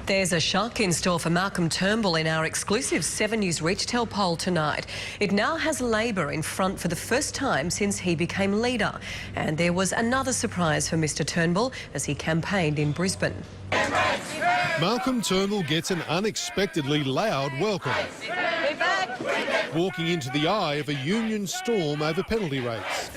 There's a shock in store for Malcolm Turnbull in our exclusive 7 News Reach Tell poll tonight. It now has Labor in front for the first time since he became leader. And there was another surprise for Mr Turnbull as he campaigned in Brisbane. Malcolm Turnbull gets an unexpectedly loud welcome, walking into the eye of a union storm over penalty rates.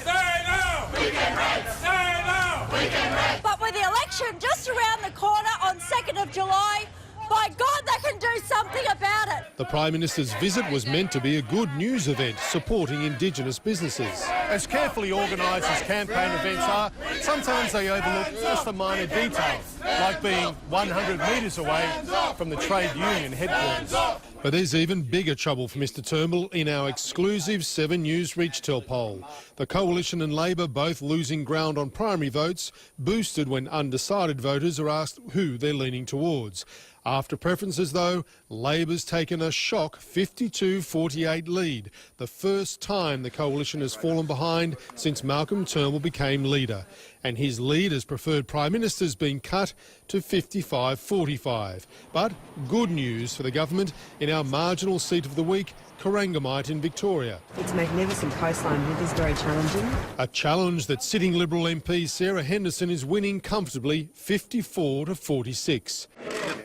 But with the election just around the corner on 2nd of July, by God, they can do something about it. The Prime Minister's visit was meant to be a good news event supporting Indigenous businesses. As carefully organised as campaign events are, sometimes they overlook just the minor details, like being 100 metres away from the trade union headquarters. But there's even bigger trouble for Mr Turnbull in our exclusive 7 News Reach Tell poll. The Coalition and Labor both losing ground on primary votes, boosted when undecided voters are asked who they're leaning towards. After preferences, though, Labor's taken a shock 52-48 lead, the first time the Coalition has fallen behind since Malcolm Turnbull became leader. And his lead as preferred Prime Minister's been cut to 55-45. But good news for the government in our marginal seat of the week, Corangamite in Victoria. It's a magnificent coastline, but it is very challenging. A challenge that sitting Liberal MP Sarah Henderson is winning comfortably 54-46.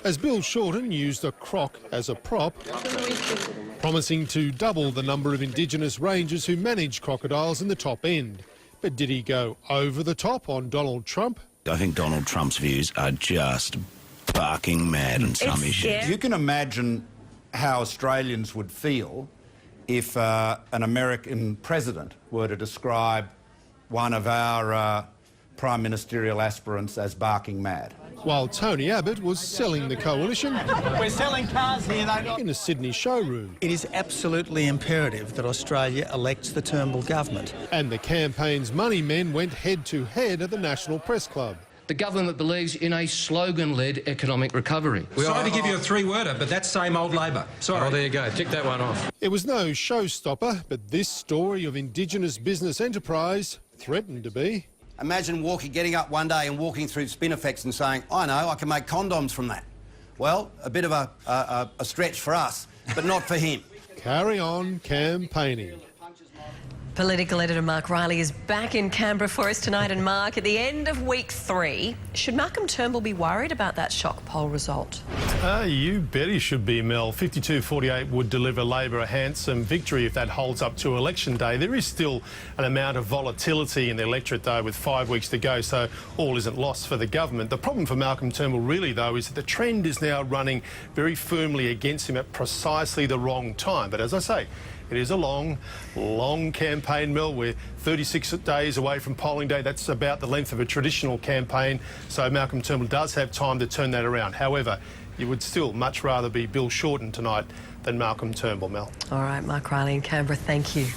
As Bill Shorten used a croc as a prop, promising to double the number of Indigenous rangers who manage crocodiles in the top end. But did he go over the top on Donald Trump? I think Donald Trump's views are just barking mad on some issues. You can imagine how Australians would feel if an American president were to describe one of our prime ministerial aspirants as barking mad. While Tony Abbott was selling the Coalition We're selling cars here, in a Sydney showroom. It is absolutely imperative that Australia elects the Turnbull government. And the campaign's money men went head-to-head at the National Press Club. The government believes in a slogan-led economic recovery. Sorry to give you a three-worder, but that's same old Labor. Sorry. Oh, there you go. Tick that one off. It was no showstopper, but this story of Indigenous business enterprise threatened to be. Imagine getting up one day and walking through Spinifex and saying, I know, I can make condoms from that. Well, a bit of a stretch for us, but not for him. Carry on campaigning. Political editor Mark Riley is back in Canberra for us tonight. And Mark, at the end of week 3, should Malcolm Turnbull be worried about that shock poll result? You bet he should be, Mel. 52-48 would deliver Labor a handsome victory if that holds up to election day. There is still an amount of volatility in the electorate, though, with 5 weeks to go, so all isn't lost for the government. The problem for Malcolm Turnbull, really, though, is that the trend is now running very firmly against him at precisely the wrong time. But as I say, it is a long campaign, Mel. We're 36 days away from polling day. That's about the length of a traditional campaign. So Malcolm Turnbull does have time to turn that around. However, you would still much rather be Bill Shorten tonight than Malcolm Turnbull, Mel. All right, Mark Riley in Canberra, thank you.